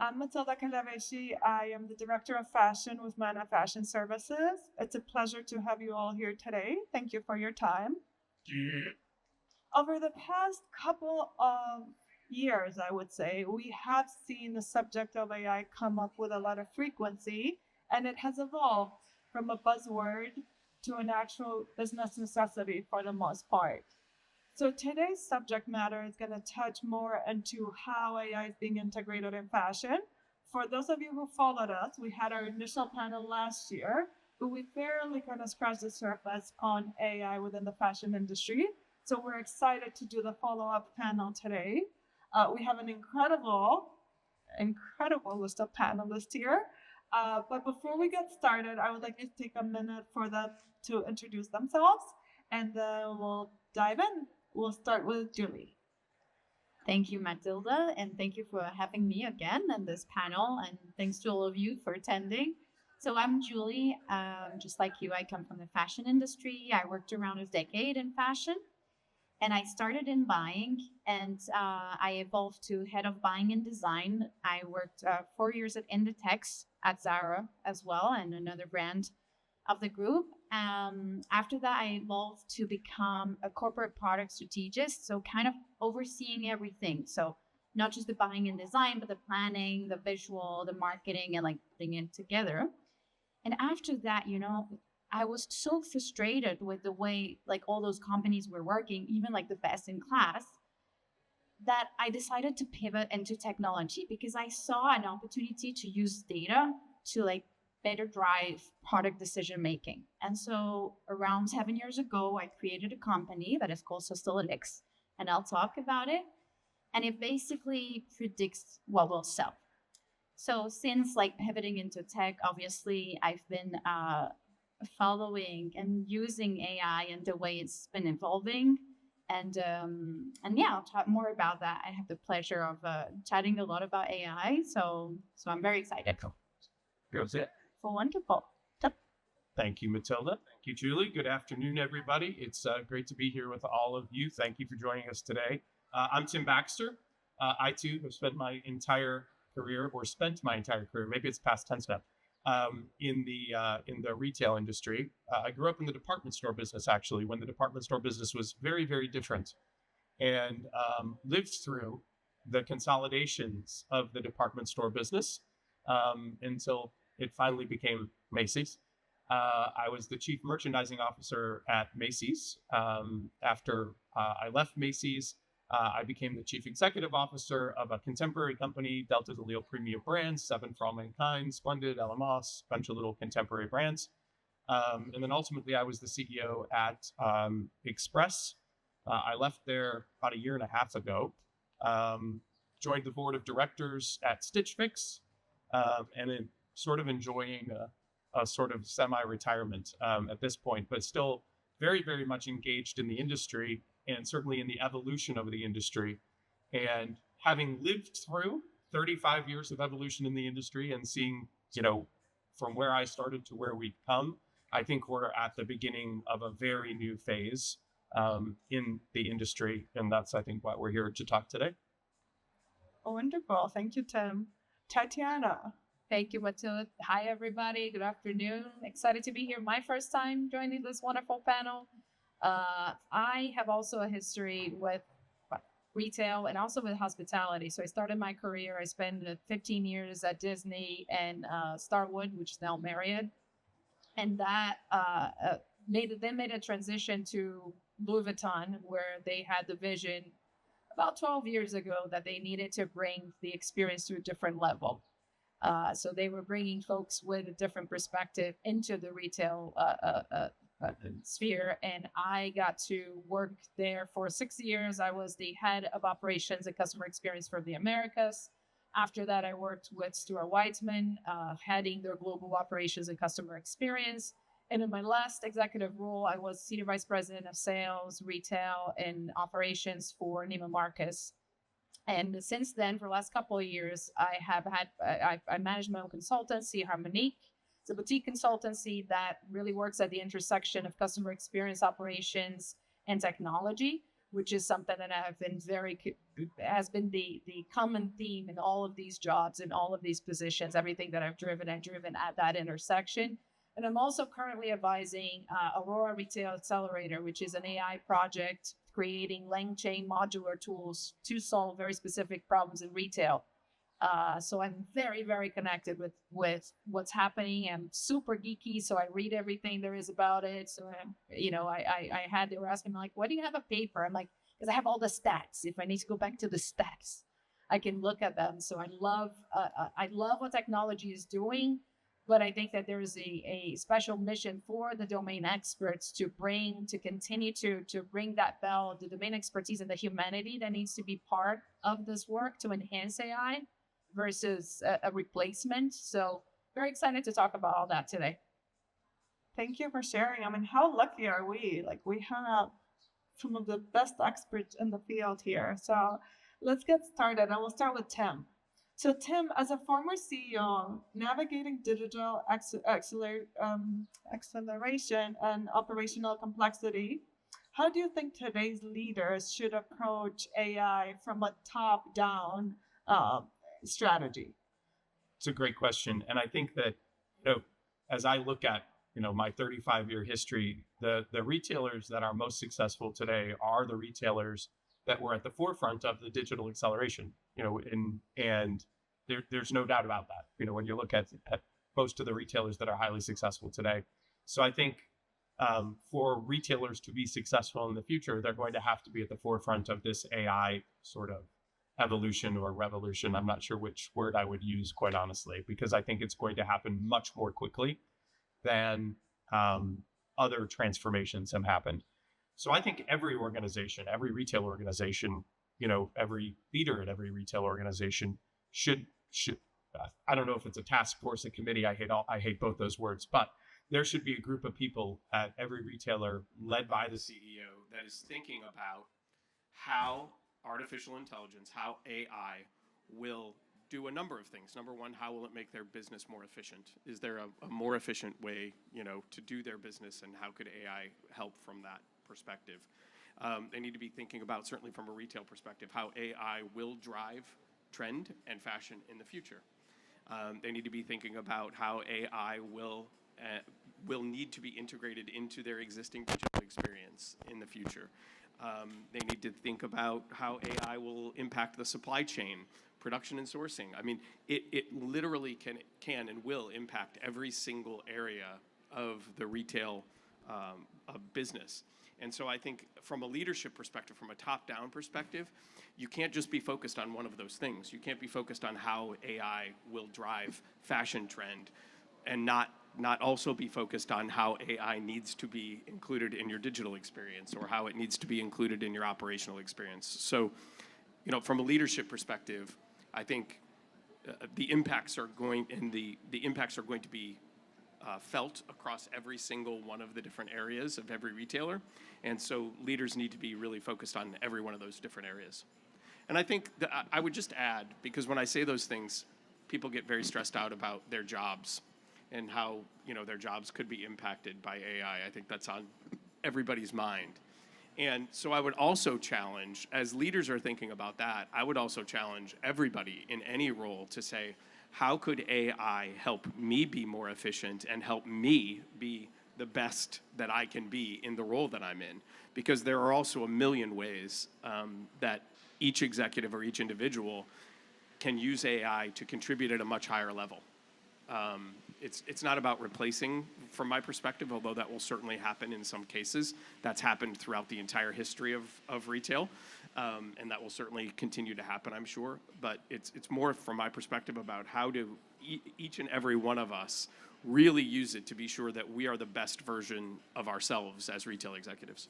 I'm Matilda Calaveshi. I am the Director of Fashion with Mana Fashion Services. It's a pleasure to have you all here today. Thank you for your time. Over the past couple of years, I would say, we have seen the subject of AI come up with a lot of frequency, and it has evolved from a buzzword to an actual business necessity for the most part. So today's subject matter is going to touch more into how AI is being integrated in fashion. For those of you who followed us, we had our initial panel last year, but we barely kind of scratched the surface on AI within the fashion industry. So we're excited to do the follow-up panel today. We have an incredible list of panelists here. But before we get started, I would like to take a minute for them to introduce themselves, and then we'll dive in. We'll start with Julie. Thank you, Matilda, and thank you for having me again on this panel, and thanks to all of you for attending. So I'm Julie. Just like you, I come from the fashion industry. I worked around a decade in fashion, and I started in buying, and I evolved to head of buying and design. I worked 4 years at Inditex at Zara as well, and another brand of the group. After that, I evolved to become a corporate product strategist, so kind of overseeing everything. So not just the buying and design, but the planning, the visual, the marketing, and like putting it together. And after that, I was so frustrated with the way like all those companies were working, even like the best in class, that I decided to pivot into technology because I saw an opportunity to use data to like better drive product decision making. And so around 7 years ago, I created a company that is called Sustalytics, and I'll talk about it. And it basically predicts what will sell. So since like pivoting into tech, obviously I've been following and using AI and the way it's been evolving. And yeah, I'll talk more about that. I have the pleasure of chatting a lot about AI. So I'm very excited. Goes it. Wonderful. Thank you, Matilda. Thank you, Julie. Good afternoon, everybody. It's great to be here with all of you. Thank you for joining us today. I'm Tim Baxter. I too have spent my entire career, maybe it's past tense now, in the retail industry. I grew up in the department store business, actually, when the department store business was very, very different, and lived through the consolidations of the department store business until it finally became Macy's. I was the chief merchandising officer at Macy's. After I left Macy's, I became the chief executive officer of a contemporary company, Delta de Leo Premium Brands, Seven for All Mankind, Splendid, Elamos, a bunch of little contemporary brands. And then ultimately, I was the CEO at Express. I left there about 1.5 years ago, joined the board of directors at Stitch Fix, and then sort of enjoying a sort of semi-retirement at this point, but still very, very much engaged in the industry and certainly in the evolution of the industry. And having lived through 35 years of evolution in the industry and seeing, from where I started to where we've come, I think we're at the beginning of a very new phase in the industry. And that's, I think, why we're here to talk today. Oh, wonderful. Thank you, Tim. Tatiana. Thank you, Matilda. Hi, everybody. Good afternoon. Excited to be here. My first time joining this wonderful panel. I have also a history with retail and also with hospitality. So I started my career. I spent 15 years at Disney and Starwood, which is now Marriott. And that made a transition to Louis Vuitton, where they had the vision about 12 years ago that they needed to bring the experience to a different level. So they were bringing folks with a different perspective into the retail sphere. And I got to work there for 6 years. I was the head of operations and customer experience for the Americas. After that, I worked with Stuart Weitzman, heading their global operations and customer experience. And in my last executive role, I was senior vice president of sales, retail, and operations for Neiman Marcus. And since then, for the last couple of years, I manage my own consultancy, HarmonIQ. It's a boutique consultancy that really works at the intersection of customer experience, operations, and technology. which is something that I have been has been the common theme in all of these jobs, in all of these positions, everything that I've driven at that intersection. And I'm also currently advising Aurora Retail Accelerator, which is an AI project creating lang chain modular tools to solve very specific problems in retail. So I'm very, very connected with what's happening. I'm super geeky, so I read everything there is about it. So, they were asking me, like, why do you have a paper? I'm like, because I have all the stats. If I need to go back to the stats, I can look at them. So I love what technology is doing, but I think that there is a special mission for the domain experts to continue to bring that the domain expertise and the humanity that needs to be part of this work to enhance AI versus a replacement. So very excited to talk about all that today. Thank you for sharing. I mean, how lucky are we? Like, we have some of the best experts in the field here. So let's get started. I will start with Tim. So Tim, as a former CEO, navigating digital acceleration and operational complexity, how do you think today's leaders should approach AI from a top-down strategy? It's a great question. And I think that, as I look at, my 35-year history, the retailers that are most successful today are the retailers that were at the forefront of the digital acceleration, and there's no doubt about that, when you look at most of the retailers that are highly successful today. So I think for retailers to be successful in the future, they're going to have to be at the forefront of this AI sort of evolution or revolution. I'm not sure which word I would use, quite honestly, because I think it's going to happen much more quickly than other transformations have happened. So I think every organization, every retail organization, every leader at every retail organization should I don't know if it's a task force, a committee, I hate both those words, but there should be a group of people at every retailer led by the CEO that is thinking about how artificial intelligence, how AI will do a number of things. Number one, how will it make their business more efficient? Is there a more efficient way, to do their business, and how could AI help from that perspective? They need to be thinking about, certainly from a retail perspective, how AI will drive trend and fashion in the future. They need to be thinking about how AI will need to be integrated into their existing digital experience in the future. They need to think about how AI will impact the supply chain, production and sourcing. I mean, it literally can and will impact every single area of the retail business. And so I think from a leadership perspective, from a top-down perspective, you can't just be focused on one of those things. You can't be focused on how AI will drive fashion trend and not also be focused on how AI needs to be included in your digital experience or how it needs to be included in your operational experience. So, from a leadership perspective, I think the impacts are going to be felt across every single one of the different areas of every retailer. And so leaders need to be really focused on every one of those different areas. And I think that I would just add, because when I say those things, people get very stressed out about their jobs and how, their jobs could be impacted by AI. I think that's on everybody's mind. And so I would also challenge, as leaders are thinking about that, I would also challenge everybody in any role to say, how could AI help me be more efficient and help me be the best that I can be in the role that I'm in? Because there are also a million ways that each executive or each individual can use AI to contribute at a much higher level. It's not about replacing, from my perspective, although that will certainly happen in some cases. That's happened throughout the entire history of retail, and that will certainly continue to happen, I'm sure. But it's more, from my perspective, about how do each and every one of us really use it to be sure that we are the best version of ourselves as retail executives.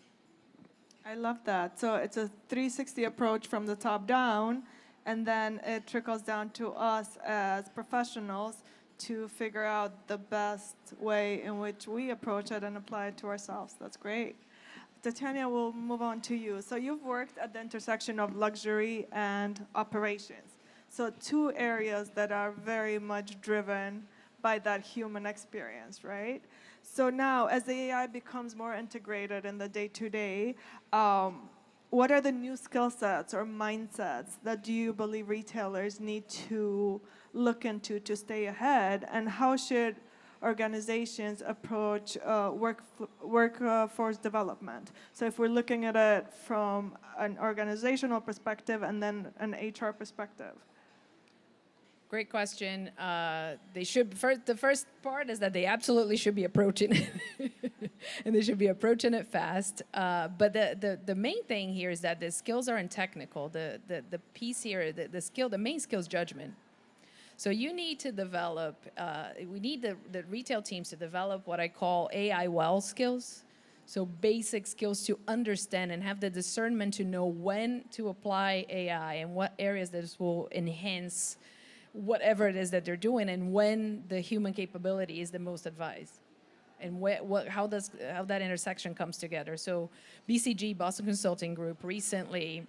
I love that. So it's a 360 approach from the top down, and then it trickles down to us as professionals to figure out the best way in which we approach it and apply it to ourselves. That's great. Tatiana, we'll move on to you. So you've worked at the intersection of luxury and operations. So two areas that are very much driven by that human experience, right? So now, as the AI becomes more integrated in the day-to-day, what are the new skill sets or mindsets that do you believe retailers need to look into to stay ahead, and how should organizations approach workforce development? So if we're looking at it from an organizational perspective and then an HR perspective. Great question. They should first. The first part is that they absolutely should be approaching it, and they should be approaching it fast. But the main thing here is that the skills aren't technical. The piece here, the main skill is judgment. So you need to develop. We need the retail teams to develop what I call AI well skills. So basic skills to understand and have the discernment to know when to apply AI and what areas this will enhance whatever it is that they're doing, and when the human capability is the most advised, and how that intersection comes together. So BCG, Boston Consulting Group, recently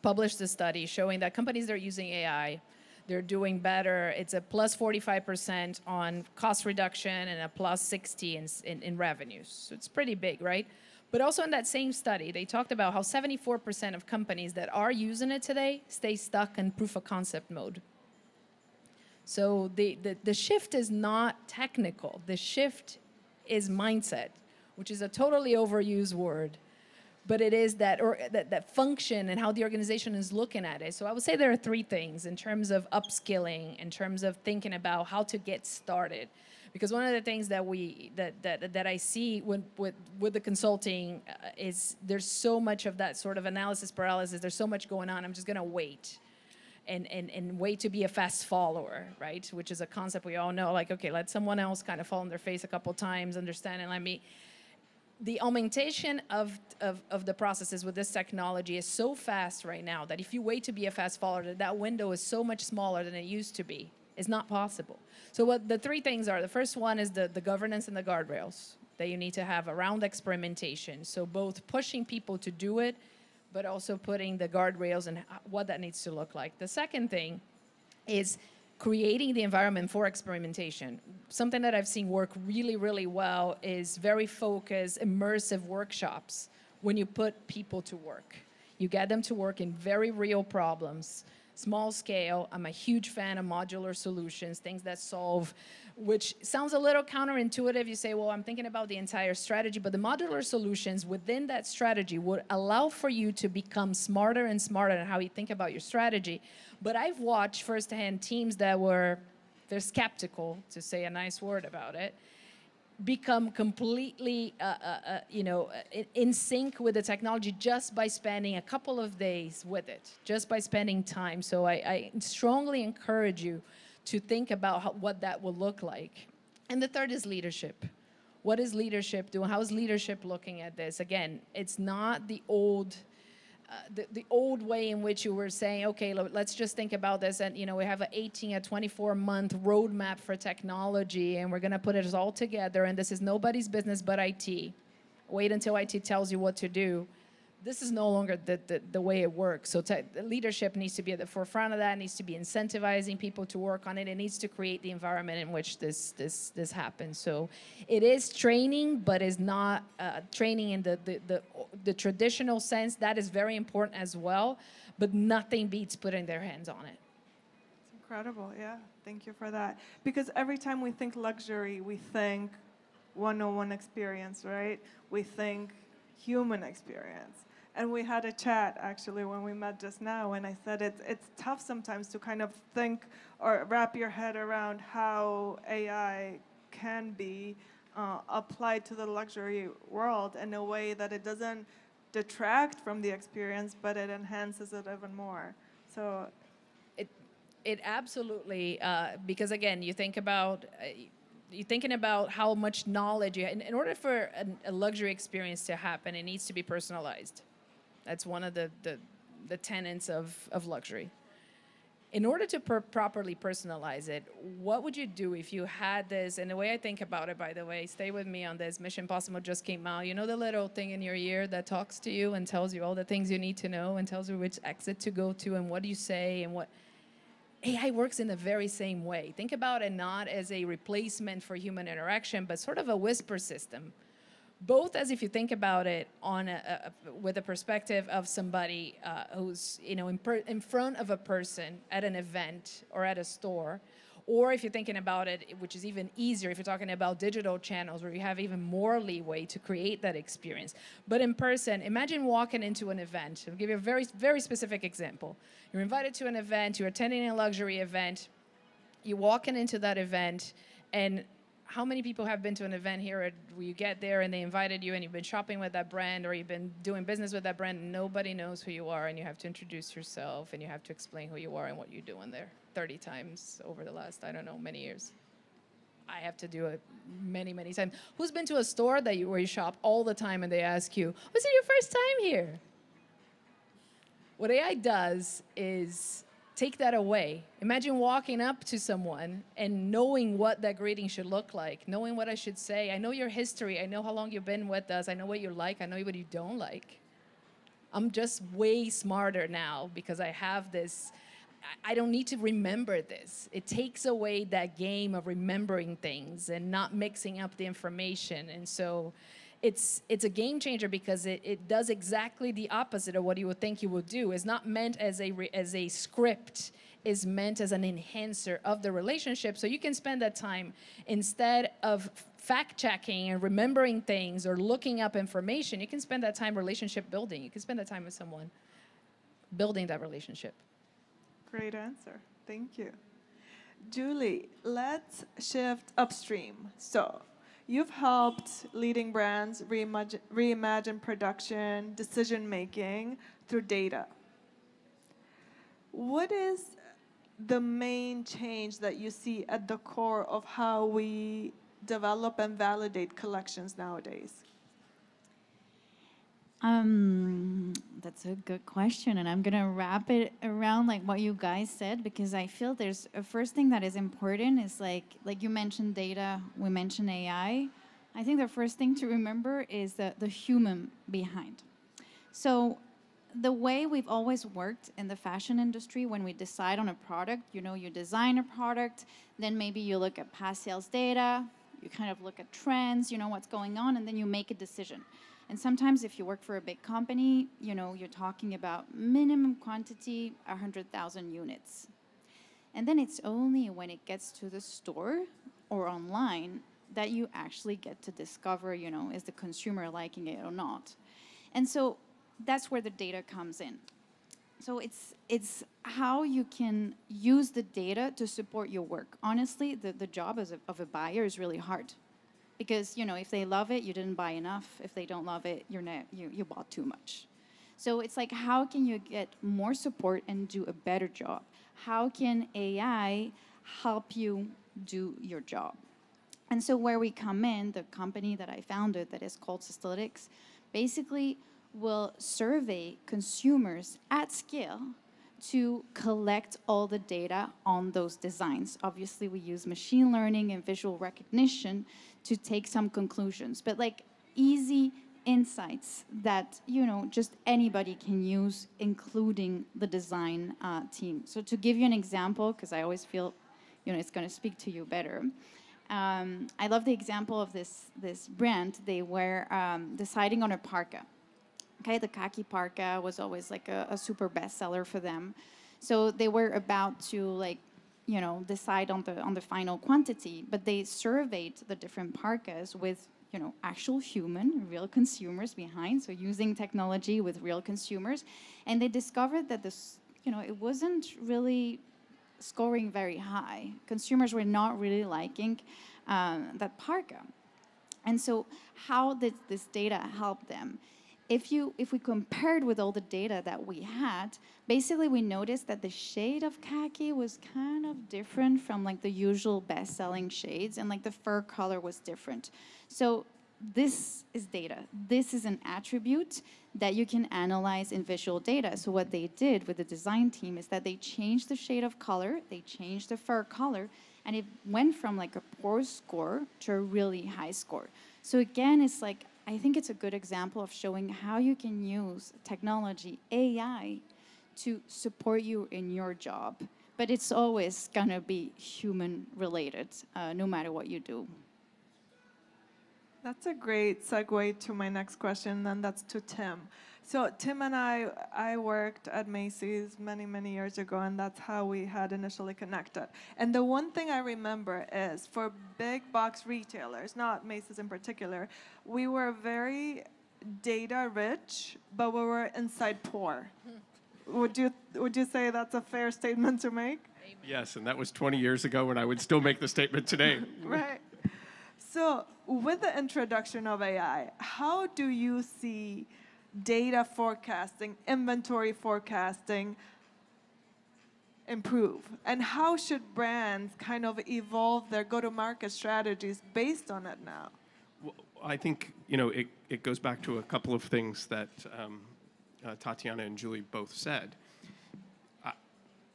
published a study showing that companies that are using AI, they're doing better. It's a plus 45% on cost reduction and a plus 60 in revenues. So it's pretty big, right? But also in that same study, they talked about how 74% of companies that are using it today stay stuck in proof of concept mode. So the shift is not technical. The shift is mindset, which is a totally overused word. But it is that function and how the organization is looking at it. So I would say there are three things in terms of upskilling, in terms of thinking about how to get started. Because one of the things that I see with the consulting is there's so much of that sort of analysis paralysis. There's so much going on. I'm just going to wait and wait to be a fast follower, right? Which is a concept we all know. Like, okay, let someone else kind of fall on their face a couple times, understand, and let me. The augmentation of the processes with this technology is so fast right now that if you wait to be a fast follower, that window is so much smaller than it used to be. It's not possible. So what the three things are, the first one is the governance and the guardrails that you need to have around experimentation. So both pushing people to do it, but also putting the guardrails and what that needs to look like. The second thing is creating the environment for experimentation. Something that I've seen work really, really well is very focused, immersive workshops when you put people to work. You get them to work in very real problems, small scale. I'm a huge fan of modular solutions, things that solve, which sounds a little counterintuitive. You say, well, I'm thinking about the entire strategy, but the modular solutions within that strategy would allow for you to become smarter and smarter in how you think about your strategy. But I've watched firsthand teams that they're skeptical, to say a nice word about it, become completely in sync with the technology just by spending a couple of days with it, just by spending time. So I strongly encourage you to think about what that will look like. And the third is leadership. What is leadership doing? How is leadership looking at this? Again, it's not the old way in which you were saying, okay, let's just think about this, and we have an 18 or 24-month roadmap for technology, and we're going to put it all together, and this is nobody's business but IT. Wait until IT tells you what to do. This is no longer the way it works. So leadership needs to be at the forefront of that, needs to be incentivizing people to work on it. It needs to create the environment in which this happens. So it is training, but is not training in the traditional sense. That is very important as well, but nothing beats putting their hands on it. It's incredible, yeah. Thank you for that. Because every time we think luxury, we think one-on-one experience, right? We think human experience. And we had a chat actually when we met just now, and I said it's tough sometimes to kind of think or wrap your head around how AI can be applied to the luxury world in a way that it doesn't detract from the experience, but it enhances it even more. So it absolutely, because again, you're thinking about how much knowledge you have. In order for a luxury experience to happen, it needs to be personalized. That's one of the tenets of luxury. In order to properly personalize it, what would you do if you had this? And the way I think about it, by the way, stay with me on this. Mission Impossible just came out. You know the little thing in your ear that talks to you and tells you all the things you need to know and tells you which exit to go to and what do you say and what. AI works in the very same way. Think about it not as a replacement for human interaction, but sort of a whisper system both as if you think about it on with a perspective of somebody who's in front of a person at an event or at a store, or if you're thinking about it, which is even easier if you're talking about digital channels where you have even more leeway to create that experience. But in person, imagine walking into an event. I'll give you a very, very specific example. You're invited to an event, you're attending a luxury event, you're walking into that event, and how many people have been to an event here where you get there and they invited you and you've been shopping with that brand or you've been doing business with that brand and nobody knows who you are and you have to introduce yourself and you have to explain who you are and what you're doing there 30 times over the last, I don't know, many years. I have to do it many, many times. Who's been to a store where you shop all the time and they ask you, was it your first time here? What AI does is take that away. Imagine walking up to someone and knowing what that greeting should look like, knowing what I should say. I know your history. I know how long you've been with us. I know what you like. I know what you don't like. I'm just way smarter now because I have this. I don't need to remember this. It takes away that game of remembering things and not mixing up the information. And so it's a game changer because it does exactly the opposite of what you would think you would do. It's not meant as a script. It's meant as an enhancer of the relationship. So you can spend that time instead of fact-checking and remembering things or looking up information. You can spend that time relationship building. You can spend that time with someone building that relationship. Great answer. Thank you. Julie, let's shift upstream. So you've helped leading brands reimagine production, decision-making through data. What is the main change that you see at the core of how we develop and validate collections nowadays? That's a good question, and I'm gonna wrap it around like what you guys said, because I feel there's a first thing that is important is like you mentioned data, we mentioned AI. I think the first thing to remember is the human behind. So the way we've always worked in the fashion industry, when we decide on a product, you design a product, then maybe you look at past sales data, you kind of look at trends, what's going on, and then you make a decision. And sometimes if you work for a big company, you're talking about minimum quantity, 100,000 units. And then it's only when it gets to the store or online that you actually get to discover, is the consumer liking it or not? And so that's where the data comes in. So it's how you can use the data to support your work. Honestly, the job of a buyer is really hard. Because, if they love it, you didn't buy enough. If they don't love it, you bought too much. So it's like, how can you get more support and do a better job? How can AI help you do your job? And so where we come in, the company that I founded that is called Sustalytics, basically will survey consumers at scale to collect all the data on those designs. Obviously, we use machine learning and visual recognition to take some conclusions, but like easy insights that, just anybody can use, including the design team. So to give you an example, because I always feel, it's going to speak to you better. I love the example of this brand. They were deciding on a parka. Okay, the khaki parka was always like a super bestseller for them. So they were about to decide on the final quantity, but they surveyed the different parkas with actual human, real consumers behind. So using technology with real consumers, and they discovered that this, it wasn't really scoring very high. Consumers were not really liking that parka. And so how did this data help them? If we compared with all the data that we had, basically we noticed that the shade of khaki was kind of different from like the usual best-selling shades, and like the fur color was different. So this is data. This is an attribute that you can analyze in visual data. So what they did with the design team is that they changed the shade of color, they changed the fur color, and it went from like a poor score to a really high score. So again, it's like, I think it's a good example of showing how you can use technology, AI, to support you in your job. But it's always gonna be human related, no matter what you do. That's a great segue to my next question, and that's to Tim. So Tim and I worked at Macy's many, many years ago, and that's how we had initially connected. And the one thing I remember is for big box retailers, not Macy's in particular, we were very data rich, but we were inside poor. Would you say that's a fair statement to make? Yes, and that was 20 years ago, and I would still make the statement today. Right. So with the introduction of AI, how do you see data forecasting, inventory forecasting improve? And how should brands kind of evolve their go-to-market strategies based on it now? Well, I think, it goes back to a couple of things that Tatiana and Julie both said.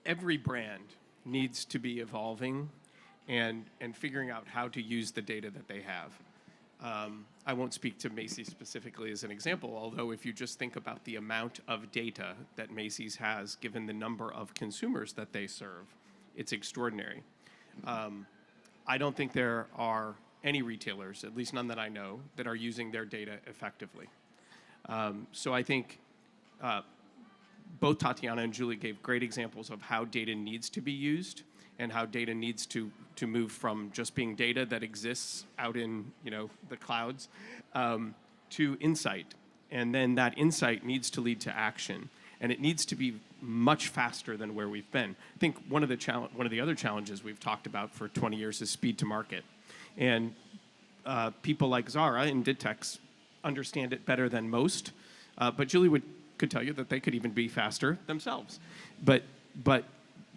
Every brand needs to be evolving and figuring out how to use the data that they have. I won't speak to Macy's specifically as an example, although if you just think about the amount of data that Macy's has, given the number of consumers that they serve, it's extraordinary. I don't think there are any retailers, at least none that I know, that are using their data effectively. So I think both Tatiana and Julie gave great examples of how data needs to be used and how data needs to move from just being data that exists out in the clouds to insight. And then that insight needs to lead to action. And it needs to be much faster than where we've been. I think one of the other challenges we've talked about for 20 years is speed to market. And people like Zara and Ditex understand it better than most. But Julie could tell you that they could even be faster themselves. But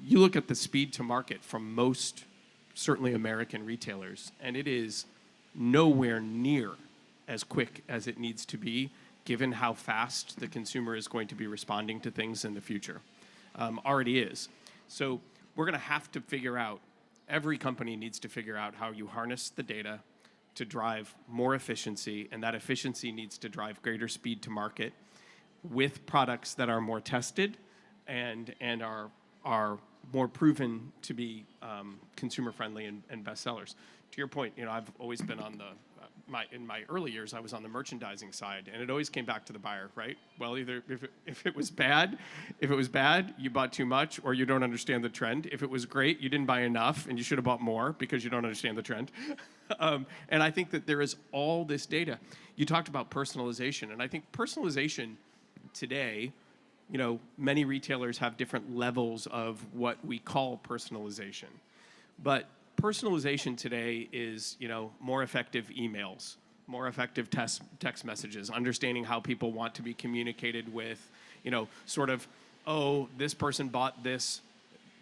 you look at the speed to market from most, certainly American retailers, and it is nowhere near as quick as it needs to be, given how fast the consumer is going to be responding to things in the future. Already is. So we're going to have to figure out, every company needs to figure out how you harness the data to drive more efficiency, and that efficiency needs to drive greater speed to market with products that are more tested and are more proven to be consumer friendly and bestsellers. To your point, I've always been on in my early years, I was on the merchandising side, and it always came back to the buyer, right? Well, either if it was bad, you bought too much, or you don't understand the trend. If it was great, you didn't buy enough, and you should have bought more because you don't understand the trend. And I think that there is all this data. You talked about personalization, and I think personalization today, many retailers have different levels of what we call personalization. But personalization today is, more effective emails, more effective text messages, understanding how people want to be communicated with, sort of, oh, this person bought this,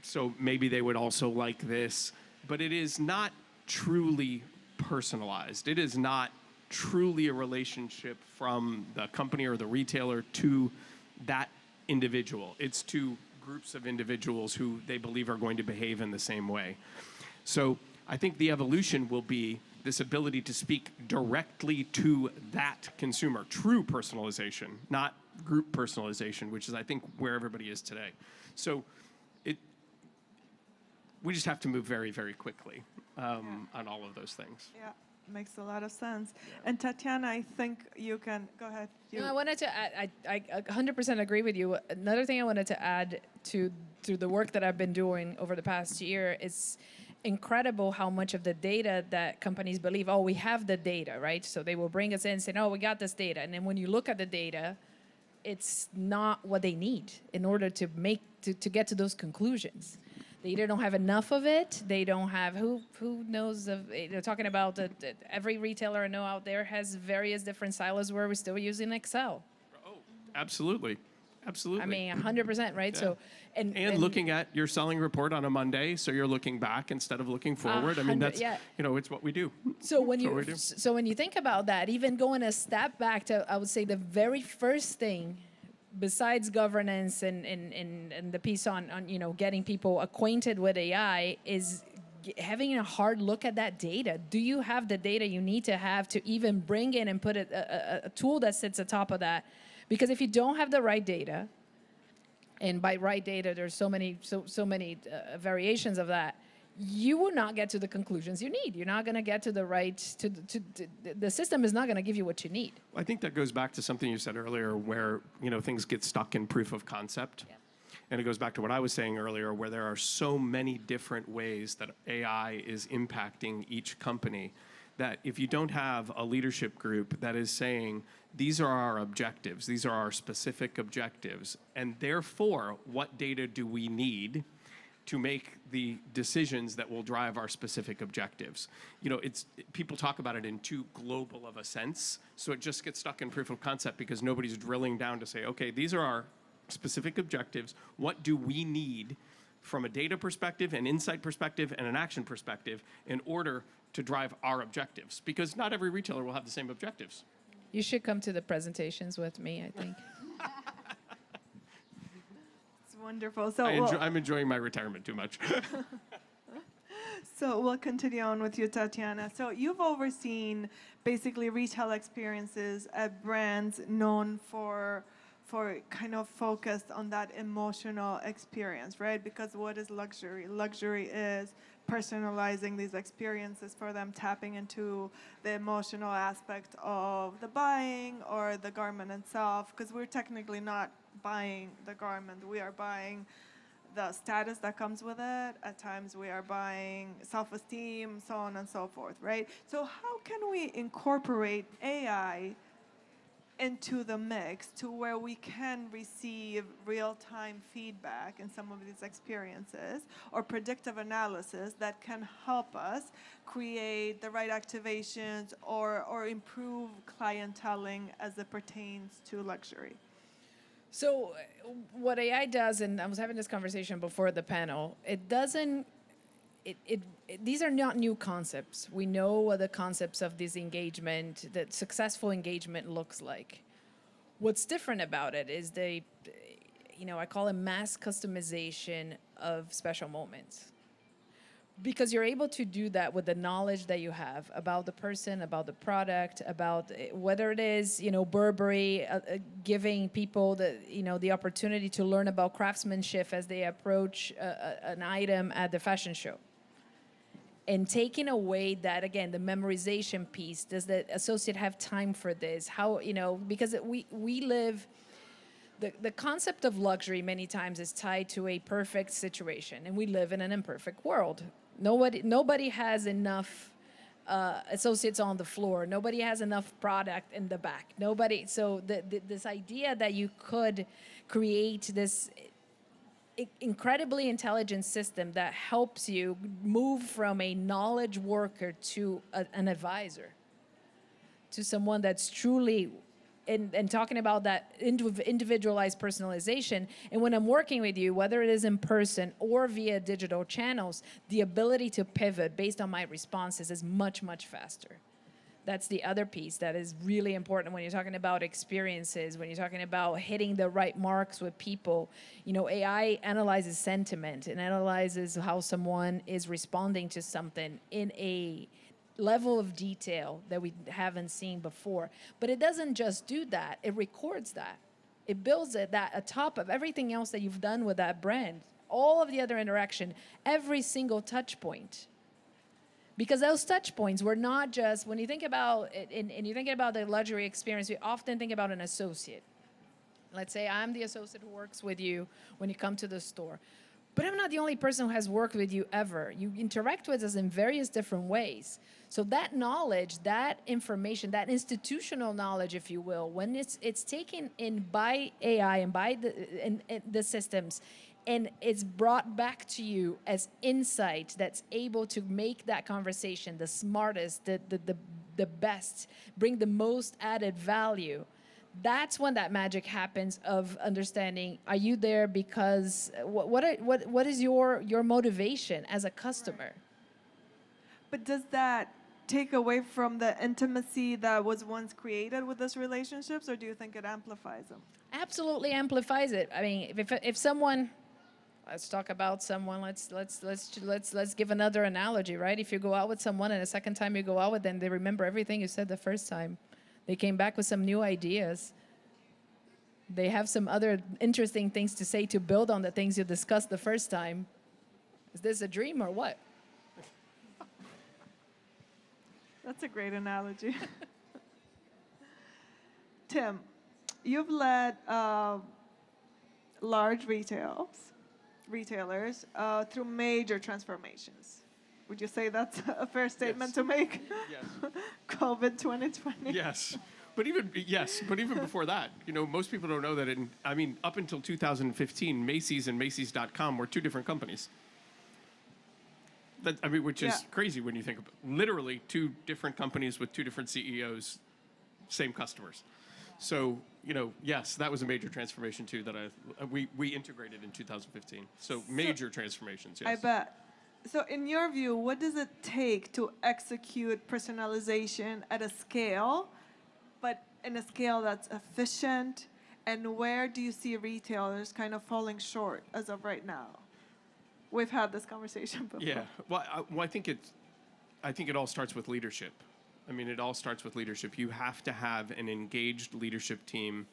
so maybe they would also like this. But it is not truly personalized. It is not truly a relationship from the company or the retailer to that individual. It's to groups of individuals who they believe are going to behave in the same way. So I think the evolution will be this ability to speak directly to that consumer, true personalization, not group personalization, which is, I think, where everybody is today. So we just have to move very, very quickly on all of those things. Yeah, makes a lot of sense. And Tatiana, I think you can go ahead. No, I wanted to add, I 100% agree with you. Another thing I wanted to add to the work that I've been doing over the past year is incredible how much of the data that companies believe, oh, we have the data, right? So they will bring us in and say, oh, we got this data. And then when you look at the data, it's not what they need in order to get to those conclusions. They either don't have enough of it. They don't have, who knows of, they're talking about that every retailer I know out there has various different silos where we're still using Excel. Oh, absolutely. Absolutely. I mean, 100%, right? Yeah. So, and looking at your selling report on a Monday, so you're looking back instead of looking forward. I mean, that's, it's what we do. So when you think about that, even going a step back to, I would say the very first thing, besides governance and the piece on getting people acquainted with AI, is having a hard look at that data. Do you have the data you need to have to even bring in and put a tool that sits atop of that? Because if you don't have the right data, and by right data, there's so many variations of that, you will not get to the conclusions you need. You're not going to get to the right, the system is not going to give you what you need. I think that goes back to something you said earlier where, things get stuck in proof of concept. Yeah. And it goes back to what I was saying earlier, where there are so many different ways that AI is impacting each company that if you don't have a leadership group that is saying, these are our objectives, these are our specific objectives, and therefore, what data do we need to make the decisions that will drive our specific objectives? People talk about it in too global of a sense, so it just gets stuck in proof of concept because nobody's drilling down to say, okay, these are our specific objectives. What do we need from a data perspective, an insight perspective, and an action perspective in order to drive our objectives? Because not every retailer will have the same objectives. You should come to the presentations with me, I think. It's wonderful. So I'm enjoying my retirement too much. So we'll continue on with you, Tatiana. So you've overseen basically retail experiences at brands known for kind of focused on that emotional experience, right? Because what is luxury? Luxury is personalizing these experiences for them, tapping into the emotional aspect of the buying or the garment itself, because we're technically not buying the garment. We are buying the status that comes with it. At times we are buying self-esteem, so on and so forth, right? So how can we incorporate AI into the mix to where we can receive real-time feedback in some of these experiences or predictive analysis that can help us create the right activations or improve clienteling as it pertains to luxury? So what AI does, and I was having this conversation before the panel, these are not new concepts. We know what the concepts of this engagement, that successful engagement looks like. What's different about it is I call it mass customization of special moments. Because you're able to do that with the knowledge that you have about the person, about the product, about whether it is, Burberry giving people the opportunity to learn about craftsmanship as they approach an item at the fashion show. And taking away that, again, the memorization piece. Does the associate have time for this? How, because we live, the concept of luxury many times is tied to a perfect situation, and we live in an imperfect world. Nobody has enough associates on the floor. Nobody has enough product in the back. So this idea that you could create this incredibly intelligent system that helps you move from a knowledge worker to an advisor, to someone that's truly, and talking about that individualized personalization. And when I'm working with you, whether it is in person or via digital channels, the ability to pivot based on my responses is much, much faster. That's the other piece that is really important when you're talking about experiences, when you're talking about hitting the right marks with people. AI analyzes sentiment and analyzes how someone is responding to something in a level of detail that we haven't seen before. But it doesn't just do that, it records that. It builds it that atop of everything else that you've done with that brand, all of the other interaction, every single touch point. Because those touch points were not just, when you think about it, and you're thinking about the luxury experience, we often think about an associate. Let's say I'm the associate who works with you when you come to the store. But I'm not the only person who has worked with you ever. You interact with us in various different ways. So that knowledge, that information, that institutional knowledge, if you will, when it's taken in by AI and by the systems, and it's brought back to you as insight that's able to make that conversation the smartest, the best, bring the most added value. That's when that magic happens of understanding, are you there because, what is your motivation as a customer? But does that take away from the intimacy that was once created with those relationships, or do you think it amplifies them? Absolutely amplifies it. I mean, if someone, let's talk about someone, let's give another analogy, right? If you go out with someone and the second time you go out with them, they remember everything you said the first time. They came back with some new ideas. They have some other interesting things to say to build on the things you discussed the first time. Is this a dream or what? That's a great analogy. Tim, you've led large retailers through major transformations. Would you say that's a fair statement to make? Yes. COVID 2020. Yes. But even before that, most people don't know that up until 2015, Macy's and Macy's.com were two different companies. Which is crazy when you think about it. Literally two different companies with two different CEOs, same customers. So, yes, that was a major transformation too that we integrated in 2015. So major transformations, yes. I bet. So in your view, what does it take to execute personalization at a scale, but in a scale that's efficient? And where do you see retailers kind of falling short as of right now? We've had this conversation before. Yeah. Well, I think it all starts with leadership. It all starts with leadership. You have to have an engaged leadership team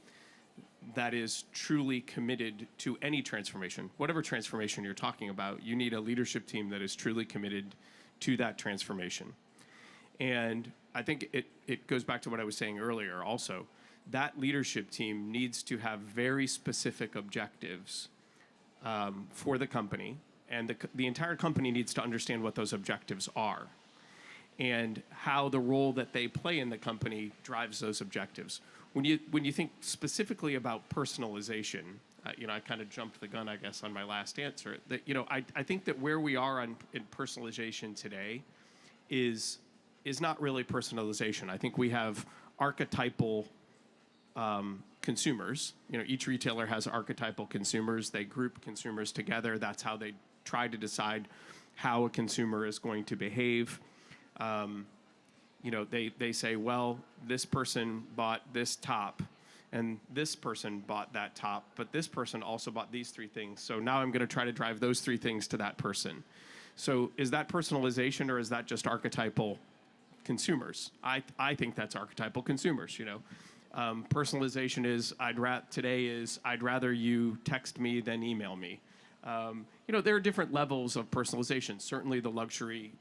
that is truly committed to any transformation. Whatever transformation you're talking about, you need a leadership team that is truly committed to that transformation. And I think it goes back to what I was saying earlier also. That leadership team needs to have very specific objectives for the company, and the entire company needs to understand what those objectives are and how the role that they play in the company drives those objectives. When you think specifically about personalization, I kind of jumped the gun, I guess, on my last answer. That I think that where we are in personalization today is not really personalization. I think we have archetypal consumers. Each retailer has archetypal consumers. They group consumers together. That's how they try to decide how a consumer is going to behave. They say, well, this person bought this top, and this person bought that top, but this person also bought these three things. So now I'm going to try to drive those three things to that person. So is that personalization, or is that just archetypal consumers? I think that's archetypal consumers. Personalization is I'd rather you text me than email me. There are different levels of personalization. Certainly the luxury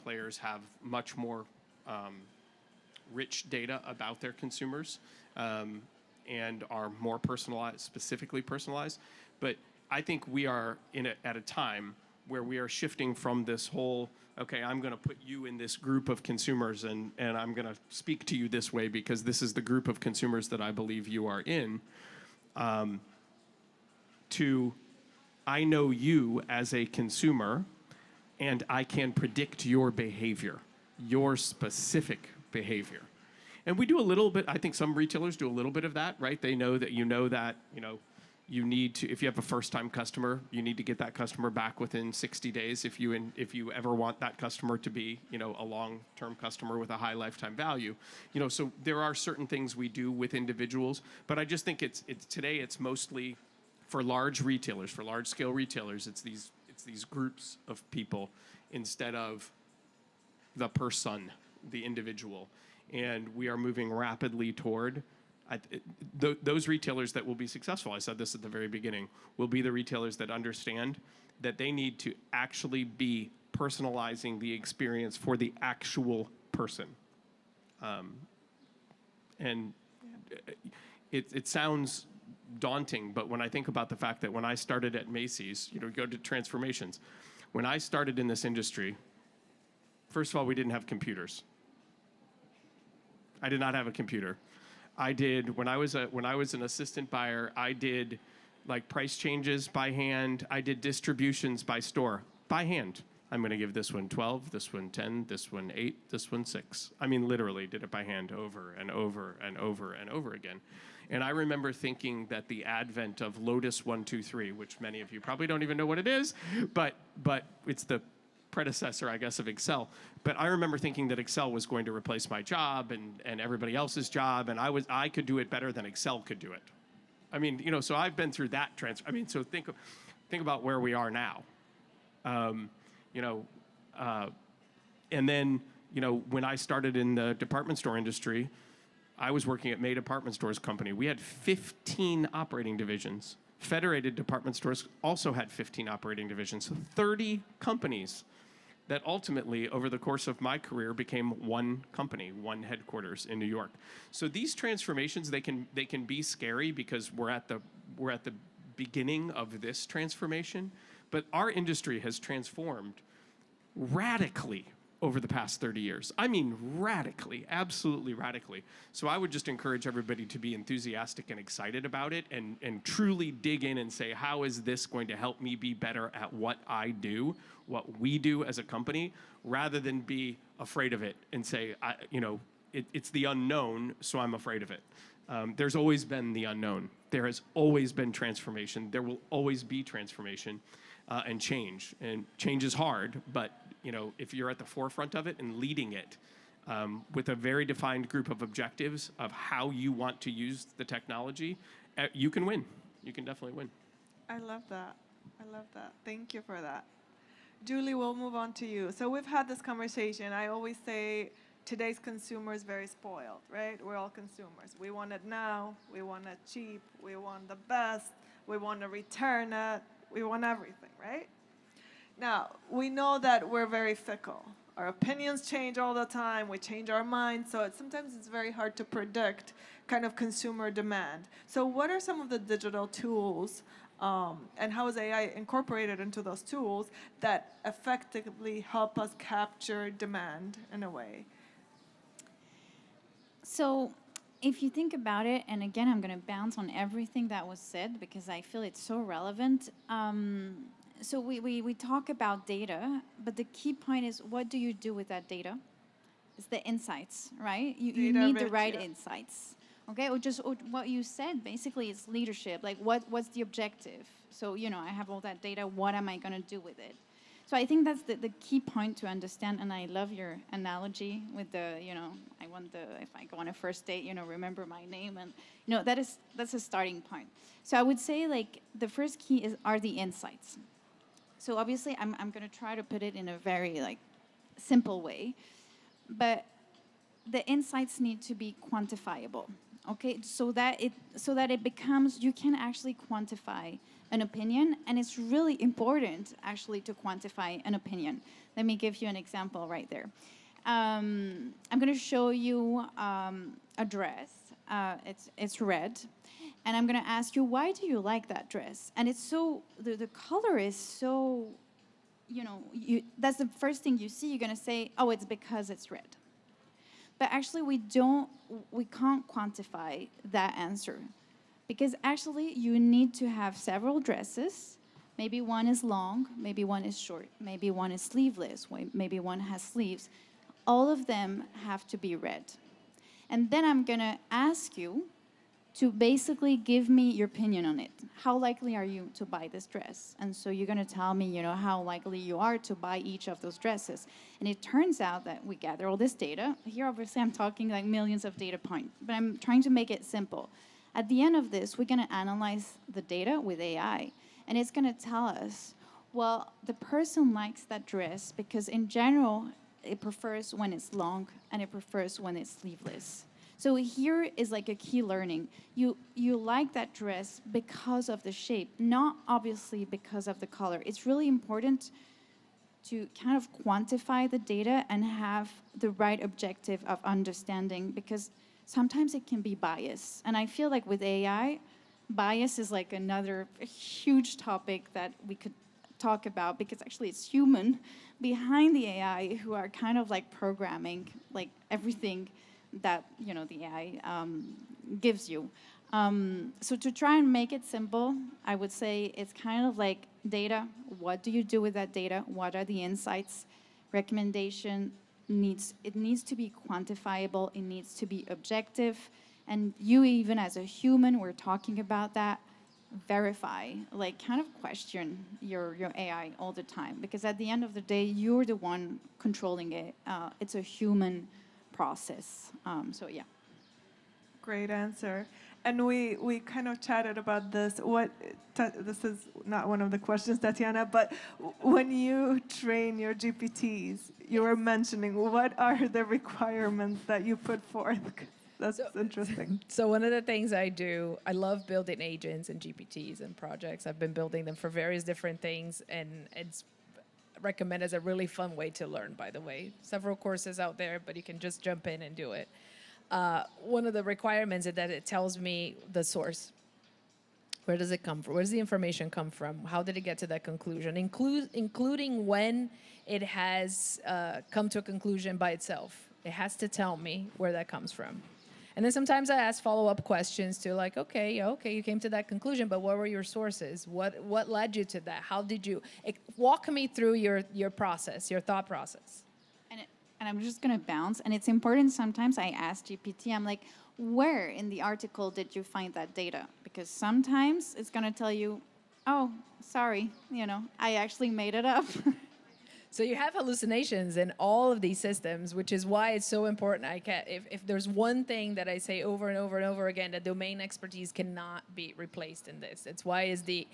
players have much more rich data about their consumers and are more personalized, specifically personalized. But I think we are at a time where we are shifting from this whole, okay, I'm going to put you in this group of consumers and I'm going to speak to you this way because this is the group of consumers that I believe you are in, to I know you as a consumer and I can predict your behavior, your specific behavior. And we do a little bit, I think some retailers do a little bit of that, right? They know that you need to, if you have a first-time customer, you need to get that customer back within 60 days if you ever want that customer to be, a long-term customer with a high lifetime value. So there are certain things we do with individuals, but I just think it's today it's mostly for large retailers, for large-scale retailers, it's these groups of people instead of the person, the individual. And we are moving rapidly toward those retailers that will be successful, I said this at the very beginning, will be the retailers that understand that they need to actually be personalizing the experience for the actual person. And it sounds daunting, but when I think about the fact that when I started at Macy's, go to transformations. When I started in this industry, first of all, we didn't have computers. I did not have a computer. I did, when I was an assistant buyer, I did like price changes by hand. I did distributions by store, by hand. I'm going to give this one 12, this one 10, this one 8, this one 6. Literally did it by hand over and over and over and over again. And I remember thinking that the advent of Lotus 123, which many of you probably don't even know what it is, but it's the predecessor, I guess, of Excel. But I remember thinking that Excel was going to replace my job and everybody else's job, and I could do it better than Excel could do it. So I've been through that so think about where we are now. And then, when I started in the department store industry, I was working at May Department Stores Company. We had 15 operating divisions. Federated Department Stores also had 15 operating divisions. So 30 companies that ultimately, over the course of my career, became one company, one headquarters in New York. So these transformations, they can be scary because we're at the beginning of this transformation, but our industry has transformed radically over the past 30 years. I mean, radically, absolutely radically. So I would just encourage everybody to be enthusiastic and excited about it and truly dig in and say, how is this going to help me be better at what I do, what we do as a company, rather than be afraid of it and say, it's the unknown, so I'm afraid of it. There's always been the unknown. There has always been transformation. There will always be transformation and change. And change is hard, but if you're at the forefront of it and leading it with a very defined group of objectives of how you want to use the technology, you can win. You can definitely win. I love that. Thank you for that. Julie, we'll move on to you. So we've had this conversation. I always say today's consumer is very spoiled, right? We're all consumers. We want it now. We want it cheap. We want the best. We want to return it. We want everything, right? Now, we know that we're very fickle. Our opinions change all the time. We change our minds. So sometimes it's very hard to predict kind of consumer demand. So what are some of the digital tools and how is AI incorporated into those tools that effectively help us capture demand in a way? So if you think about it, and again, I'm going to bounce on everything that was said because I feel it's so relevant. So we talk about data, but the key point is, what do you do with that data? It's the insights, right? You need the right insights. Okay, or what you said, basically, is leadership. Like, what's the objective? So, I have all that data. What am I going to do with it? So I think that's the key point to understand, and I love your analogy with if I go on a first date, remember my name, and that's a starting point. So I would say, like, the first key are the insights. So obviously, I'm going to try to put it in a very simple way, but the insights need to be quantifiable. Okay, so that it becomes, you can actually quantify an opinion, and it's really important actually to quantify an opinion. Let me give you an example right there. I'm going to show you a dress. It's red, and I'm going to ask you, why do you like that dress? And it's so the color is so, that's the first thing you see. You're going to say, oh, it's because it's red. But actually, we can't quantify that answer, because actually you need to have several dresses. Maybe one is long, maybe one is short, maybe one is sleeveless, maybe one has sleeves. All of them have to be red. And then I'm going to ask you to basically give me your opinion on it. How likely are you to buy this dress? And so you're going to tell me, how likely you are to buy each of those dresses. And it turns out that we gather all this data. Here, obviously, I'm talking like millions of data points, but I'm trying to make it simple. At the end of this, we're going to analyze the data with AI, and it's going to tell us, well, the person likes that dress because in general, it prefers when it's long and it prefers when it's sleeveless. So here is like a key learning. You like that dress because of the shape, not obviously because of the color. It's really important to kind of quantify the data and have the right objective of understanding, because sometimes it can be bias. And I feel like with AI, bias is like another huge topic that we could talk about, because actually it's human behind the AI who are kind of like programming like everything that the AI gives you. So to try and make it simple, I would say it's kind of like data. What do you do with that data? What are the insights? Recommendation needs to be quantifiable. It needs to be objective. And you, even as a human, we're talking about that. Verify, like kind of question your AI all the time, because at the end of the day, you're the one controlling it. It's a human process. So yeah. Great answer. And we kind of chatted about this. This is not one of the questions, Tatiana, but when you train your GPTs, you were mentioning, what are the requirements that you put forth? That's interesting. So one of the things I do, I love building agents and GPTs and projects. I've been building them for various different things, and it's recommend as a really fun way to learn, by the way. Several courses out there, but you can just jump in and do it. One of the requirements is that it tells me the source. Where does it come from? Where does the information come from? How did it get to that conclusion? Including when it has come to a conclusion by itself. It has to tell me where that comes from. And then sometimes I ask follow-up questions to like, okay, you came to that conclusion, but what were your sources? What led you to that? How did you walk me through your process, your thought process? And I'm just gonna bounce. And it's important sometimes I ask GPT, I'm like, where in the article did you find that data? Because sometimes it's gonna tell you, oh, sorry, I actually made it up. So you have hallucinations in all of these systems, which is why it's so important. If there's one thing that I say over and over and over again, that domain expertise cannot be replaced in this. It's why is the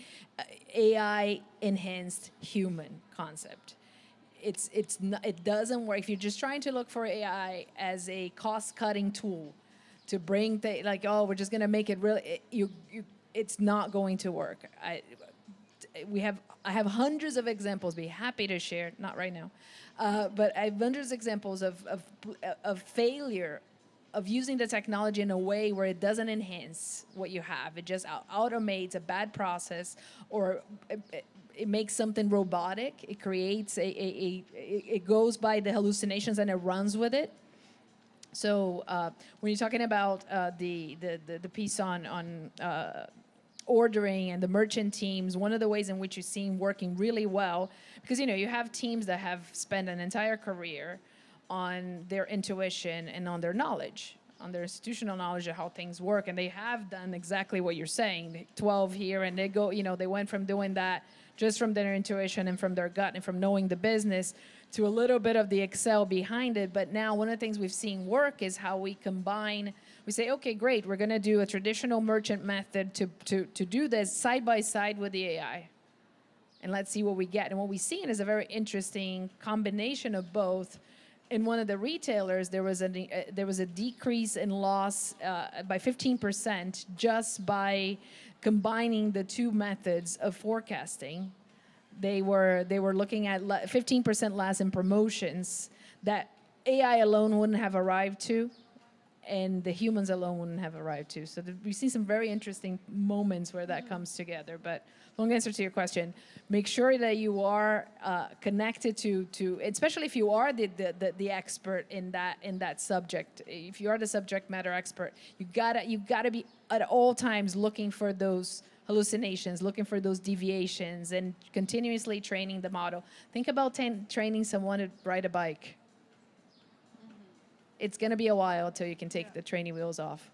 AI enhanced human concept. It doesn't work if you're just trying to look for AI as a cost-cutting tool to bring we're just going to make it really. It's not going to work. I have hundreds of examples. Be happy to share, not right now, but I have hundreds of examples of failure of using the technology in a way where it doesn't enhance what you have. It just automates a bad process, or it makes something robotic. It creates it goes by the hallucinations and it runs with it. So when you're talking about the piece on ordering and the merchant teams, one of the ways in which you've seen working really well, because you have teams that have spent an entire career on their intuition and on their knowledge, on their institutional knowledge of how things work, and they have done exactly what you're saying, 12 here, and they went from doing that just from their intuition and from their gut and from knowing the business to a little bit of the Excel behind it. But now one of the things we've seen work is how we combine. We say, okay, great, we're going to do a traditional merchant method to do this side by side with the AI. And let's see what we get. And what we've seen is a very interesting combination of both. In one of the retailers, there was a decrease in loss by 15% just by combining the two methods of forecasting. They were looking at 15% less in promotions that AI alone wouldn't have arrived to, and the humans alone wouldn't have arrived to. So we see some very interesting moments where that comes together. But long answer to your question, make sure that you are connected to, especially if you are the expert in that subject. If you are the subject matter expert, you gotta be at all times looking for those hallucinations, looking for those deviations, and continuously training the model. Think about training someone to ride a bike. It's going to be a while until you can take the training wheels off.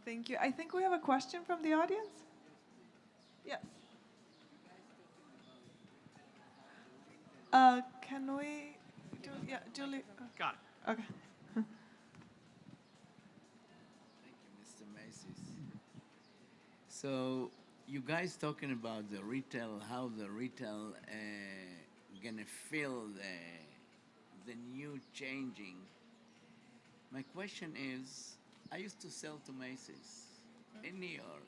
Thank you. I think we have a question from the audience. Yes. Can we do? Yeah, Julie. Got it. Okay. Thank you, Mr. Macy's. So you guys talking about the retail, how the retail gonna feel the new changing. My question is, I used to sell to Macy's in New York.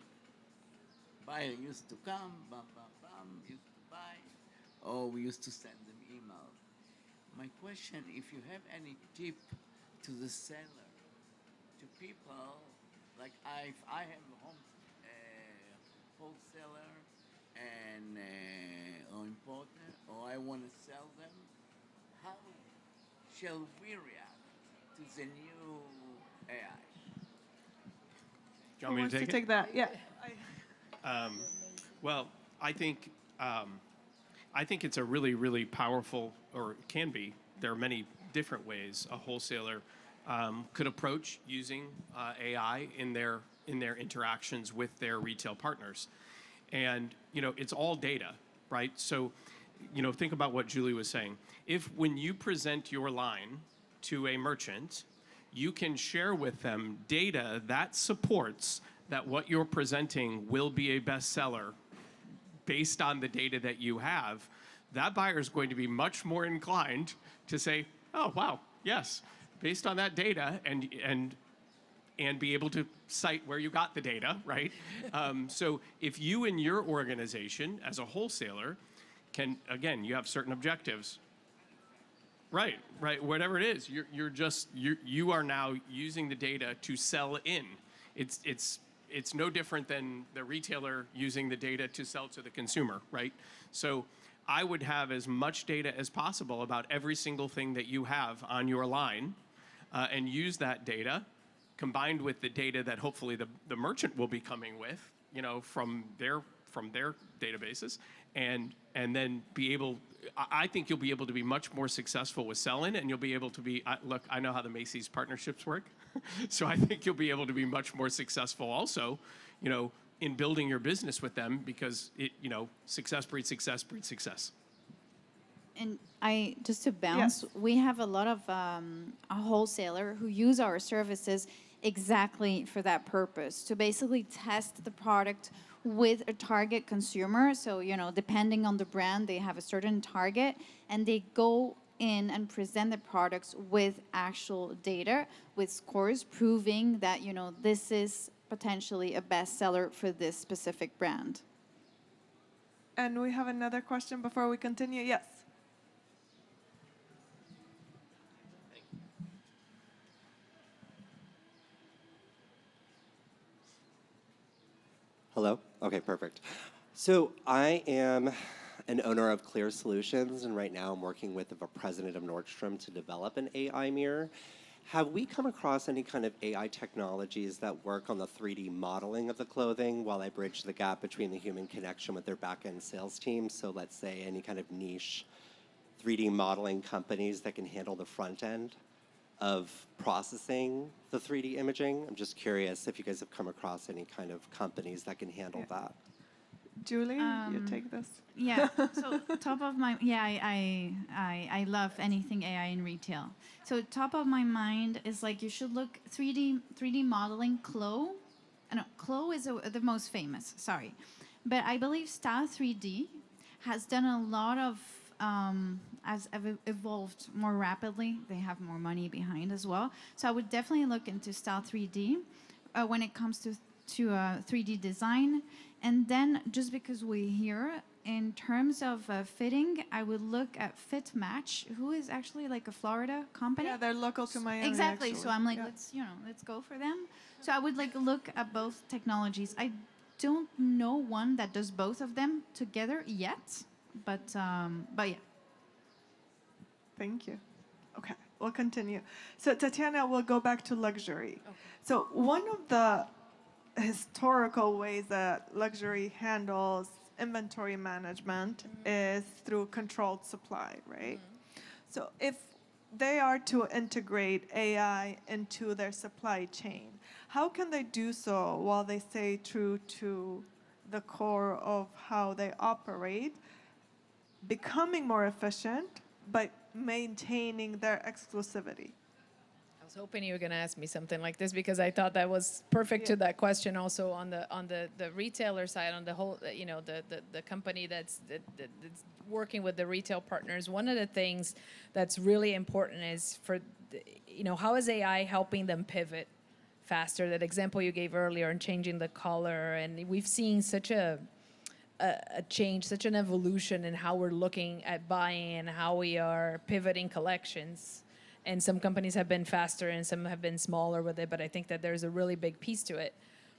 Buyer used to come, bam, bam, bam, used to buy, or we used to send them email. My question, if you have any tip to the seller, to people, like if I have a home wholesaler and or importer, or I want to sell them, how shall we react to the new AI? Do you want me to take it? Take that? Yeah. Well, I think it's a really, really powerful, or it can be. There are many different ways a wholesaler could approach using AI in their interactions with their retail partners, and it's all data, right? So, think about what Julie was saying. If when you present your line to a merchant, you can share with them data that supports that what you're presenting will be a bestseller based on the data that you have, that buyer is going to be much more inclined to say, oh, wow, yes, based on that data, and be able to cite where you got the data, right? So if you in your organization as a wholesaler you have certain objectives. Right. Whatever it is, you are now using the data to sell in. It's no different than the retailer using the data to sell to the consumer, right? So I would have as much data as possible about every single thing that you have on your line, and use that data combined with the data that hopefully the merchant will be coming with, from their databases, and then be able. I think you'll be able to be much more successful with sell-in, and you'll be able to be. Look, I know how the Macy's partnerships work, so I think you'll be able to be much more successful also, in building your business with them, because success breeds success breeds success. And just to bounce, we have a lot of a wholesaler who use our services exactly for that purpose, to basically test the product with a target consumer. So, depending on the brand, they have a certain target, and they go in and present the products with actual data, with scores proving that, this is potentially a bestseller for this specific brand. And we have another question before we continue. Yes. Hello? Okay, perfect. So I am an owner of Clear Solutions, and right now I'm working with the president of Nordstrom to develop an AI mirror. Have we come across any kind of AI technologies that work on the 3D modeling of the clothing while I bridge the gap between the human connection with their back-end sales team? So let's say any kind of niche 3D modeling companies that can handle the front end of processing the 3D imaging. I'm just curious if you guys have come across any kind of companies that can handle that. Julie, you take this. Yeah. So top of my I love anything AI in retail. So top of my mind is like you should look 3D modeling. Chloe, no, Chloe is the most famous. Sorry, but I believe Style 3D has done a lot of has evolved more rapidly. They have more money behind as well. So I would definitely look into Style 3D when it comes to 3D design. And then just because we're here, in terms of fitting, I would look at Fit Match, who is actually like a Florida company. Yeah, they're local to Miami. Exactly. Actually. So I'm like, let's go for them. So I would look at both technologies. I don't know one that does both of them together yet, but yeah. Thank you. Okay, we'll continue. So Tatiana, we'll go back to luxury. Okay. So one of the historical ways that luxury handles inventory management is through controlled supply, right? So if they are to integrate AI into their supply chain, how can they do so while they stay true to the core of how they operate, becoming more efficient, but maintaining their exclusivity? I was hoping you were going to ask me something like this, because I thought that was perfect to that question. Also on the retailer side, on the whole, the company that's working with the retail partners. One of the things that's really important is for, how is AI helping them pivot faster? That example you gave earlier and changing the color, and we've seen such a change, such an evolution in how we're looking at buying and how we are pivoting collections. And some companies have been faster and some have been smaller with it, but I think that there's a really big piece to it.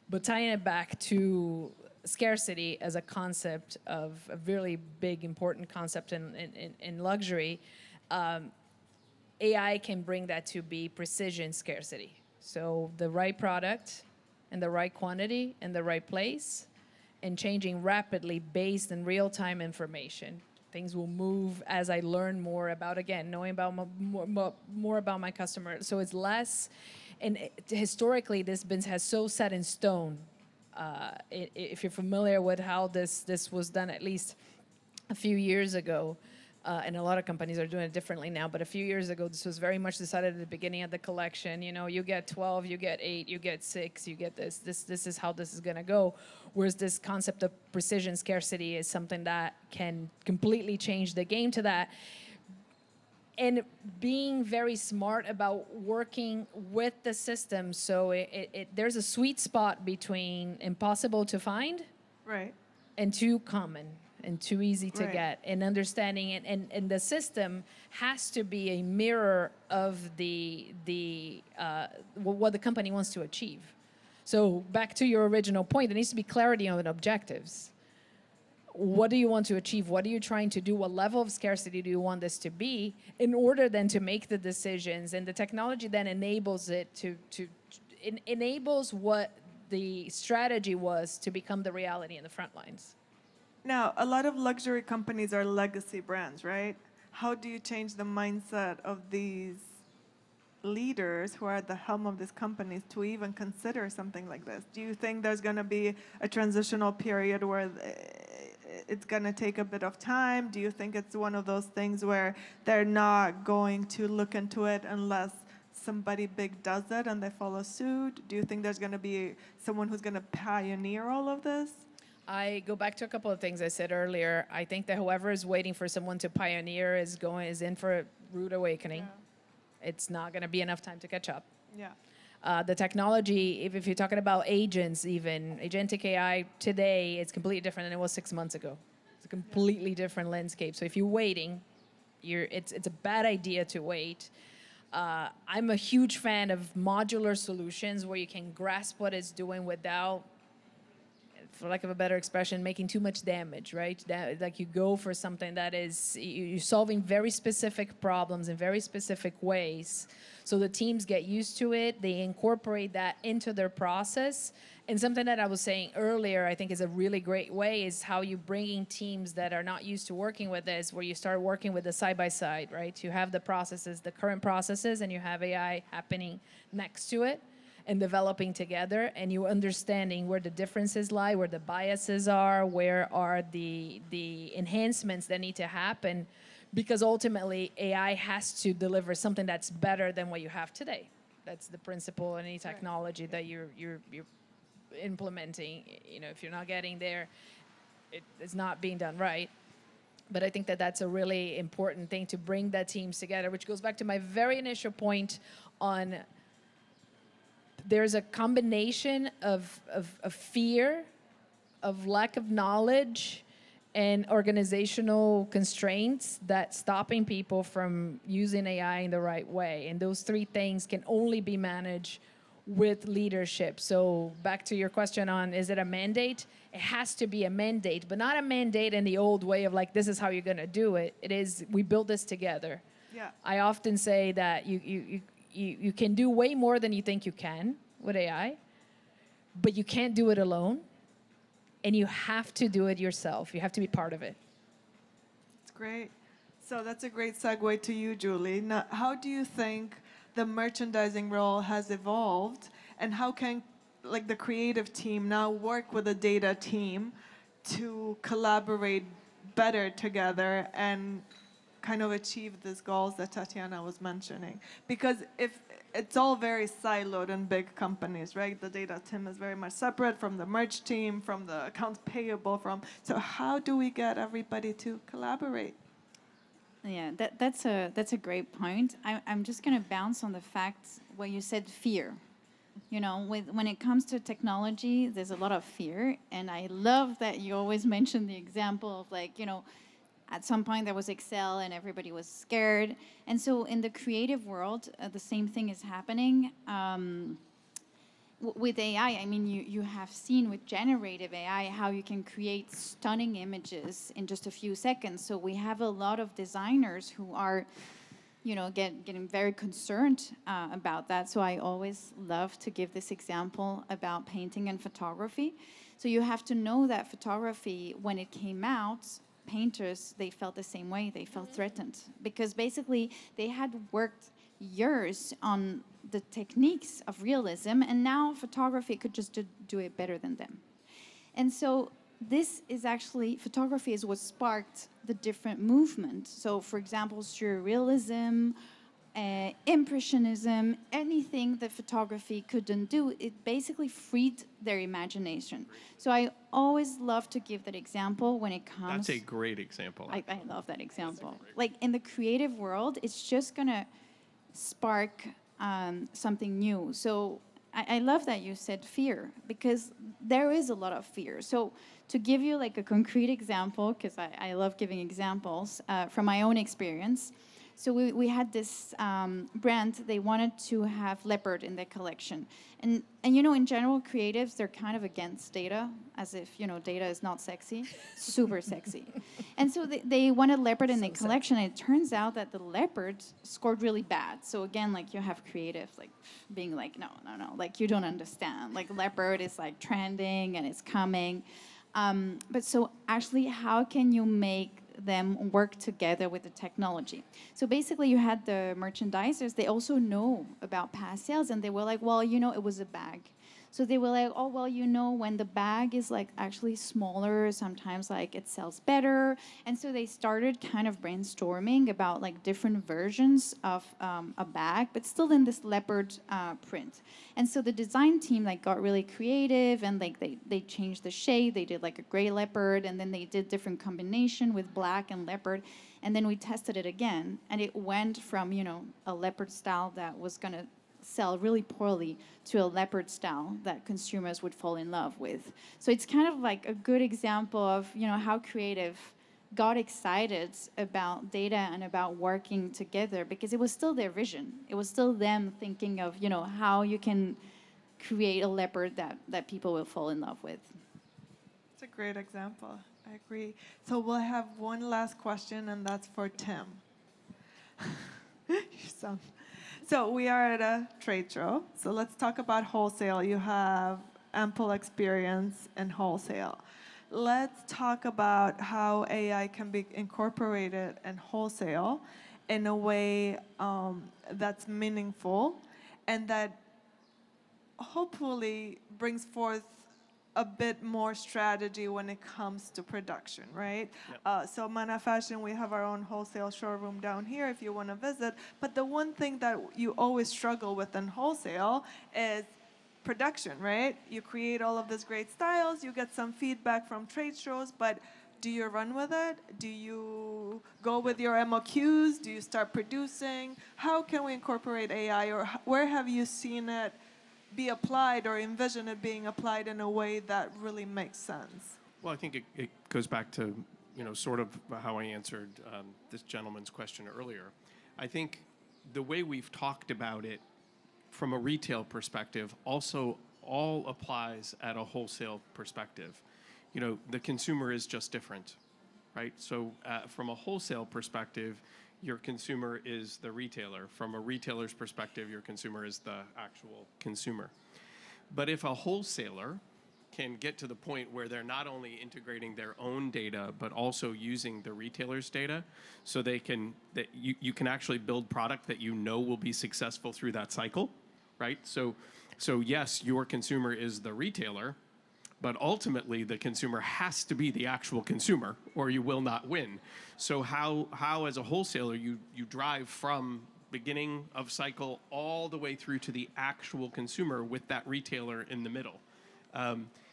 But tying it back to scarcity as a concept of a really big, important concept in luxury, AI can bring that to be precision scarcity. So the right product and the right quantity in the right place, and changing rapidly based on real-time information. Things will move as I learn more about, again, knowing about more about my customer. So it's less, and historically this has so set in stone. If you're familiar with how this was done, at least a few years ago, and a lot of companies are doing it differently now, but a few years ago, this was very much decided at the beginning of the collection. You get 12, you get 8, you get 6, you get this. This is how this is going to go. Whereas this concept of precision scarcity is something that can completely change the game to that. And being very smart about working with the system, so there's a sweet spot between impossible to find, right, and too common. and too easy to Right. get, and understanding it, and the system has to be a mirror of what the company wants to achieve. So back to your original point, there needs to be clarity on objectives. What do you want to achieve? What are you trying to do? What level of scarcity do you want this to be in order then to make the decisions? And the technology then enables it enables what the strategy was to become the reality in the front lines. Now, a lot of luxury companies are legacy brands, right? How do you change the mindset of these leaders who are at the helm of these companies to even consider something like this? Do you think there's going to be a transitional period where it's going to take a bit of time? Do you think it's one of those things where they're not going to look into it unless somebody big does it and they follow suit? Do you think there's going to be someone who's going to pioneer all of this? I go back to a couple of things I said earlier. I think that whoever is waiting for someone to pioneer is in for a rude awakening. It's not going to be enough time to catch up. Yeah. The technology, if you're talking about agents, even agentic AI today, it's completely different than it was 6 months ago. It's a completely different landscape. So if you're waiting, it's a bad idea to wait. I'm a huge fan of modular solutions where you can grasp what it's doing without, for lack of a better expression, making too much damage, right? Like you go for something that is, you're solving very specific problems in very specific ways. So the teams get used to it, they incorporate that into their process. And something that I was saying earlier, I think is a really great way, is how you bringing teams that are not used to working with this, where you start working with the side-by-side, right? You have the processes, the current processes, and you have AI happening next to it and developing together, and you understanding where the differences lie, where the biases are, where are the enhancements that need to happen, because ultimately AI has to deliver something that's better than what you have today. That's the principle in any technology that you're implementing. You know, if you're not getting there, it's not being done right. But I think that that's a really important thing, to bring the teams together, which goes back to my very initial point on there's a combination of fear, of lack of knowledge, and organizational constraints that's stopping people from using AI in the right way. And those three things can only be managed with leadership. So back to your question on, is it a mandate? It has to be a mandate, but not a mandate in the old way of like, this is how you're going to do it. It is, we build this together. Yeah. I often say that you can do way more than you think you can with AI, but you can't do it alone, and you have to do it yourself. You have to be part of it. That's great. So that's a great segue to you, Julie. Now, how do you think the merchandising role has evolved, and how can like the creative team now work with the data team to collaborate better together and kind of achieve these goals that Tatiana was mentioning? Because if it's all very siloed in big companies, right? The data team is very much separate from the merch team, from the accounts payable, so how do we get everybody to collaborate? Yeah, that's a great point. I'm just going to bounce on the fact where you said fear. You know, when it comes to technology, there's a lot of fear, and I love that you always mention the example of like, you know, at some point there was Excel and everybody was scared. And so in the creative world, the same thing is happening. With AI, I mean, you have seen with generative AI how you can create stunning images in just a few seconds. So we have a lot of designers who are, you know, getting very concerned about that. So I always love to give this example about painting and photography. So you have to know that photography, when it came out, painters, they felt the same way. They felt threatened because basically they had worked years on the techniques of realism, and now photography could just do it better than them. And so this is actually, photography is what sparked the different movements. So for example, surrealism, impressionism, anything that photography couldn't do, it basically freed their imagination. So I always love to give that example when it comes... That's a great example. I love that example. Like in the creative world, it's just gonna spark something new. So I love that you said fear, because there is a lot of fear. So to give you like a concrete example, because I love giving examples from my own experience. So we had this brand, they wanted to have leopard in their collection. And you know, in general, creatives, they're kind of against data, as if, you know, data is not sexy, super sexy. And so they wanted leopard in their collection, and it turns out that the leopard scored really bad. So again, like you have creatives like being like, no, like you don't understand. Like leopard is like trending and it's coming. But so actually, how can you make them work together with the technology? So basically you had the merchandisers, they also know about past sales, and they were like, well, you know, it was a bag. So they were like, oh, well, you know, when the bag is like actually smaller, sometimes like it sells better. And so they started kind of brainstorming about like different versions of a bag, but still in this leopard print. And so the design team like got really creative, and like they changed the shade. They did like a gray leopard, and then they did different combination with black and leopard. And then we tested it again, and it went from, you know, a leopard style that was gonna sell really poorly to a leopard style that consumers would fall in love with. So it's kind of like a good example of, you know, how creative got excited about data and about working together, because it was still their vision. It was still them thinking of, you know, how you can create a leopard that people will fall in love with. It's a great example. I agree. So we'll have one last question, and that's for Tim. So we are at a trade show. So let's talk about wholesale. You have ample experience in wholesale. Let's talk about how AI can be incorporated in wholesale in a way that's meaningful and that hopefully brings forth a bit more strategy when it comes to production, right? Yep. So Mana Fashion, we have our own wholesale showroom down here if you want to visit. But the one thing that you always struggle with in wholesale is production, right? You create all of these great styles, you get some feedback from trade shows, but do you run with it? Do you go with your MOQs? Do you start producing? How can we incorporate AI, or where have you seen it be applied or envision it being applied in a way that really makes sense? Well, I think it goes back to, you know, sort of how I answered this gentleman's question earlier. I think the way we've talked about it from a retail perspective also all applies at a wholesale perspective. You know, the consumer is just different, right? So from a wholesale perspective, your consumer is the retailer. From a retailer's perspective, your consumer is the actual consumer. But if a wholesaler can get to the point where they're not only integrating their own data, but also using the retailer's data, so they can, that you can actually build product that you know will be successful through that cycle, right? So yes, your consumer is the retailer, but ultimately the consumer has to be the actual consumer, or you will not win. So how as a wholesaler you drive from beginning of cycle all the way through to the actual consumer with that retailer in the middle.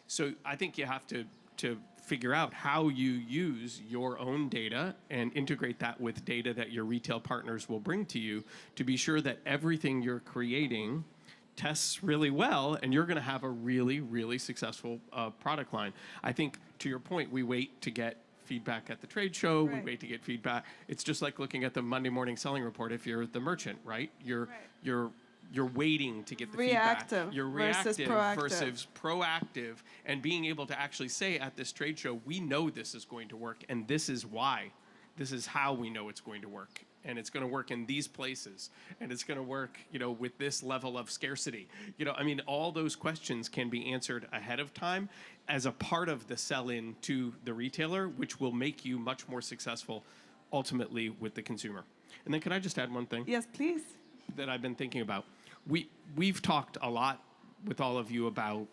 So I think you have to figure out how you use your own data and integrate that with data that your retail partners will bring to you to be sure that everything you're creating tests really well, and you're going to have a really, really successful product line. I think, to your point, we wait to get feedback at the trade show. Right. We wait to get feedback. It's just like looking at the Monday morning selling report. If you're the merchant, right? You're waiting to get the feedback. You're reactive versus proactive, and being able to actually say at this trade show, we know this is going to work, and this is why. This is how we know it's going to work. And it's going to work in these places, and it's going to work, you know, with this level of scarcity. You know, I mean, all those questions can be answered ahead of time as a part of the sell-in to the retailer, which will make you much more successful ultimately with the consumer. And then can I just add one thing? Yes, please. That I've been thinking about. We've talked a lot with all of you about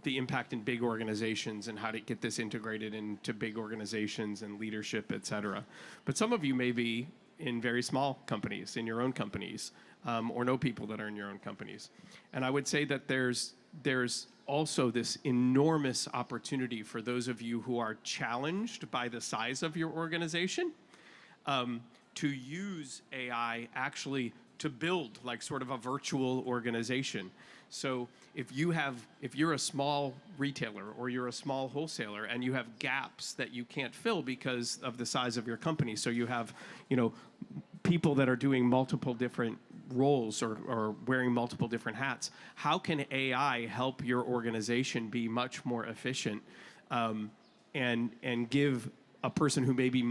the impact in big organizations and how to get this integrated into big organizations and leadership, et cetera. But some of you may be in very small companies, in your own companies, or know people that are in your own companies. And I would say that there's also this enormous opportunity for those of you who are challenged by the size of your organization to use AI actually to build like sort of a virtual organization. So if you're a small retailer or you're a small wholesaler and you have gaps that you can't fill because of the size of your company, so you have, people that are doing multiple different roles or wearing multiple different hats, how can AI help your organization be much more efficient, and give a person who may be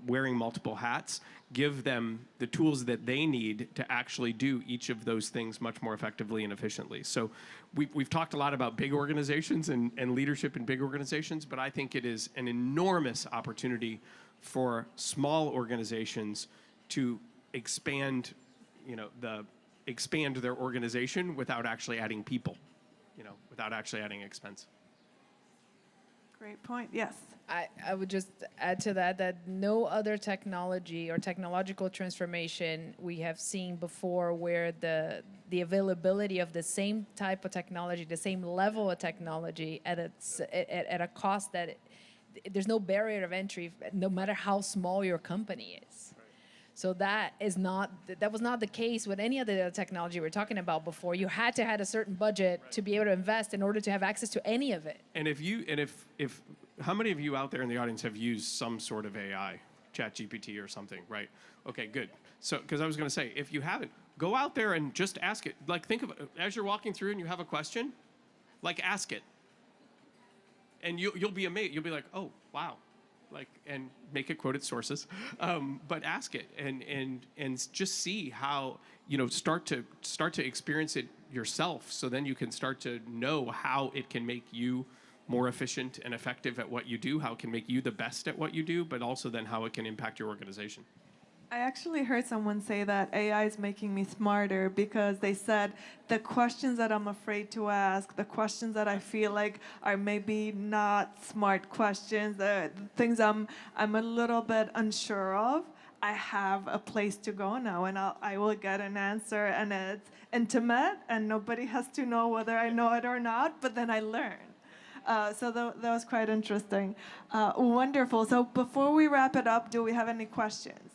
wearing multiple hats, give them the tools that they need to actually do each of those things much more effectively and efficiently. So we've talked a lot about big organizations and leadership in big organizations, but I think it is an enormous opportunity for small organizations to expand, expand their organization without actually adding people, without actually adding expense. Great point. Yes. I would just add to that no other technology or technological transformation we have seen before where the availability of the same type of technology, the same level of technology at a cost that there's no barrier of entry, no matter how small your company is. So that was not the case with any other technology we're talking about before. You had to have a certain budget to be able to invest in order to have access to any of it. And if how many of you out there in the audience have used some sort of AI, ChatGPT or something, right? Okay, good. So, because I was going to say, if you haven't, go out there and just ask it. Like, think of as you're walking through and you have a question, like, ask it, and you'll be amazed. You'll be like, oh, wow. Like, and make it quote its sources, but ask it and just see how, start to experience it yourself. So then you can start to know how it can make you more efficient and effective at what you do, how it can make you the best at what you do, but also then how it can impact your organization. I actually heard someone say that AI is making me smarter because they said the questions that I'm afraid to ask, the questions that I feel like are maybe not smart questions, the things I'm a little bit unsure of, I have a place to go now and I will get an answer and it's intimate and nobody has to know whether I know it or not, but then I learn. So that was quite interesting. Wonderful. So before we wrap it up, do we have any questions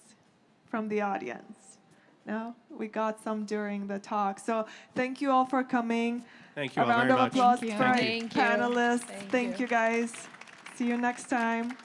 from the audience? No? We got some during the talk. So thank you all for coming. Thank you all very much. A round of applause Thank you. for our Thank you. panelists. Thank Thank you. you guys. See you next time.